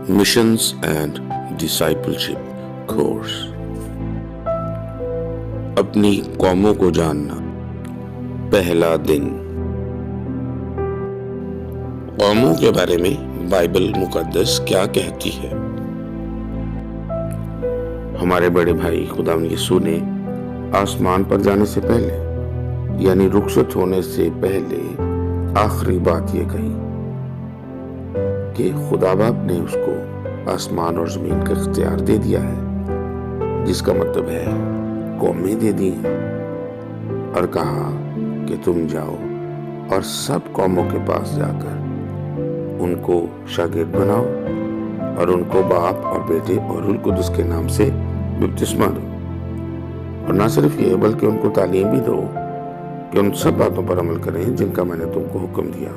Missions and Discipleship Course. अपनी कौमों को जानना। पहला दिन। कौमों के बारे में बाइबल मुकद्दस क्या कहती है? हमारे बड़े भाई खुदावंद यीशु ने आसमान पर जाने से पहले यानी रुखसत होने से पहले आखिरी बात ये कही कि खुदा बाप ने उसको आसमान और जमीन का इख्तियार दे दिया है, जिसका मतलब है कौमें दे दी हैं, और कहा कि तुम जाओ और सब कौमों के पास जाकर उनको शागिर्द बनाओ और उनको बाप और बेटे और रूह कुद्दुस के नाम से बपतिस्मा दो। और ना सिर्फ ये बल्कि उनको तालीम भी दो कि उन सब बातों पर अमल करें जिनका मैंने तुमको हुक्म दिया।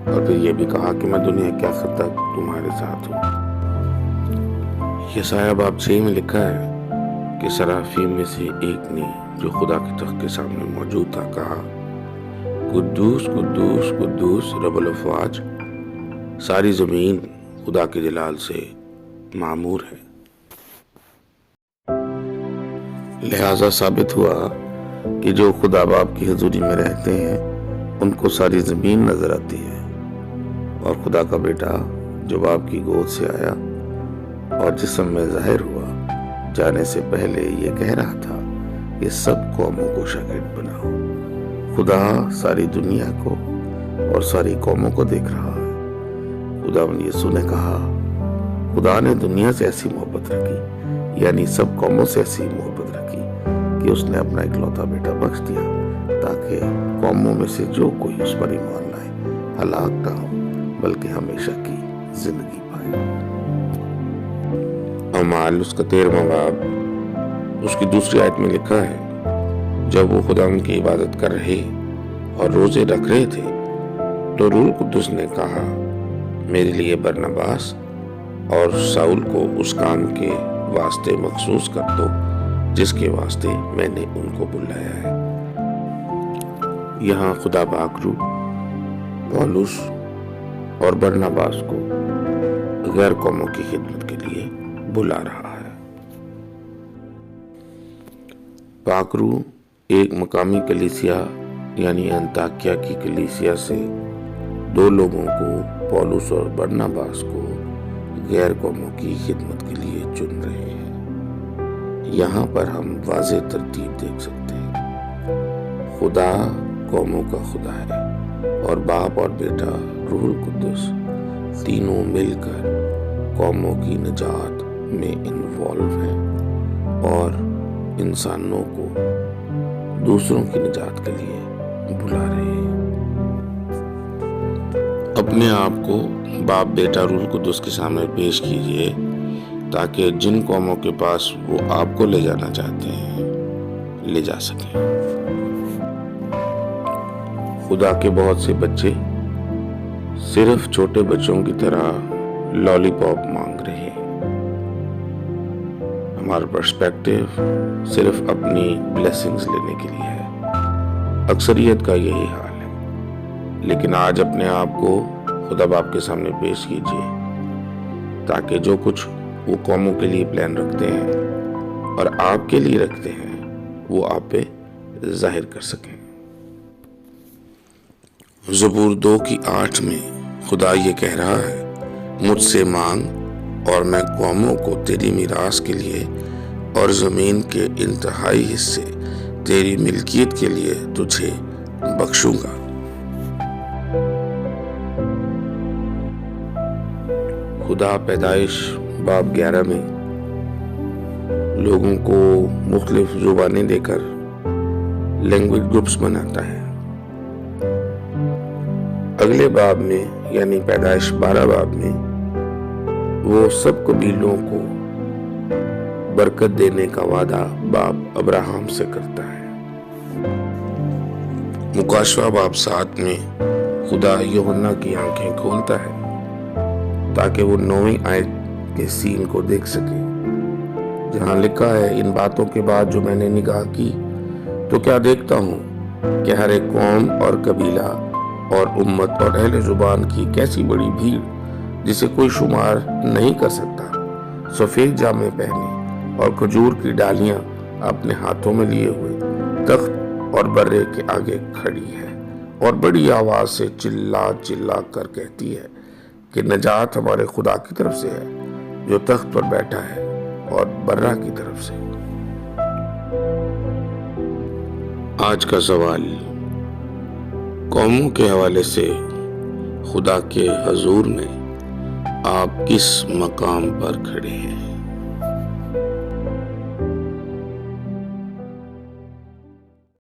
और फिर ये भी कहा कि मैं दुनिया के आखिर तक तुम्हारे साथ हूँ। यशायाह बाब 6 में लिखा है कि सराफीम में से एक ने जो खुदा के तख्त के सामने मौजूद था कहा, कुद्दूस कुद्दूस कुद्दूस रब्बुल अफ़वाज, सारी जमीन खुदा के जलाल से मामूर है। लिहाजा साबित हुआ कि जो खुदा बाप की हजूरी में रहते हैं उनको सारी जमीन नजर आती है, और खुदा का बेटा जो बाप की गोद से आया और जिस्म में जाहिर हुआ, जाने से पहले ये कह रहा था कि सब कौमों को शागिर्द बनाओ। खुदा सारी दुनिया को और सारी कौमों को देख रहा है। खुदावंद यीशु ने कहा, खुदा ने दुनिया से ऐसी मोहब्बत रखी, यानी सब कौमों से ऐसी मोहब्बत रखी कि उसने अपना इकलौता बेटा बख्श दिया, ताकि कौमों में से जो कोई उस पर ईमान लाए हलाक ना हो बल्कि हमेशा की जिंदगी पाए। अमाल उसका 13वां बाब उसकी दूसरी आयत में लिखा है, जब वो खुदा की इबादत कर रहे और रोजे रख रहे थे तो रूह कुद्दुस ने कहा, मेरे लिए बरनबास और शाऊल को उस काम के वास्ते मखसूस कर दो जिसके वास्ते मैंने उनको बुलाया है। यहाँ खुदा पाक रूह पौलुस और बरनबास को गैर कौमों की खिदमत के लिए बुला रहा है। पाक रूह एक मकामी कलीसिया यानी अंताकिया की कलीसिया से 2 लोगों को, पौलुस और बरनबास को, गैर कौमों की खिदमत के लिए चुन रहे हैं। यहाँ पर हम वाज़ेह तरतीब देख सकते हैं। खुदा कौमों का खुदा है और बाप और बेटा रूह कुद्दुस तीनों मिलकर कौमों की निजात में इन्वॉल्व हैं और इंसानों को दूसरों की निजात के लिए बुला रहे हैं। अपने आप को बाप बेटा रूह कुद्दुस के सामने पेश कीजिए ताकि जिन कौमों के पास वो आपको ले जाना चाहते हैं ले जा सकें। खुदा के बहुत से बच्चे सिर्फ छोटे बच्चों की तरह लॉलीपॉप मांग रहे हैं। हमारा पर्सपेक्टिव सिर्फ अपनी ब्लेसिंग्स लेने के लिए है। अक्सरियत का यही हाल है। लेकिन आज अपने आप को खुदा बाप के सामने पेश कीजिए ताकि जो कुछ वो कौमों के लिए प्लान रखते हैं और आपके लिए रखते हैं वो आप पे जाहिर कर सकें। ज़बूर 2:8 में खुदा ये कह रहा है, मुझसे मांग और मैं कौमों को तेरी मीरास के लिए और ज़मीन के इंतहाई हिस्से तेरी मिल्कियत के लिए तुझे बख्शूंगा। खुदा पैदाइश बाब 11 में लोगों को मुख्तलिफ जुबानें देकर लैंग्वेज ग्रुप्स बनाता है। अगले बाब में यानी पैदाइश 12 बाब में वो सब कबीलों को बरकत देने का वादा बाप अब्राहम से करता है। मुकाशवा बाब 7 में खुदा यूहन्ना की आंखें खोलता है ताकि वो 9वीं आयत के सीन को देख सके, जहां लिखा है, इन बातों के बाद जो मैंने निगाह की तो क्या देखता हूँ कि हर एक कौम और कबीला और उम्मत और अहले जुबान की कैसी बड़ी भीड़ जिसे कोई शुमार नहीं कर सकता, सफेद जामे पहने और खजूर की डालियां अपने हाथों में लिए हुए तख्त और बर्रे के आगे खड़ी है और बड़ी आवाज से चिल्ला चिल्ला कर कहती है कि नजात हमारे खुदा की तरफ से है जो तख्त पर बैठा है और बर्रा की तरफ से। आज का सवाल, कौमों के हवाले से खुदा के हजूर में आप किस मकाम पर खड़े हैं?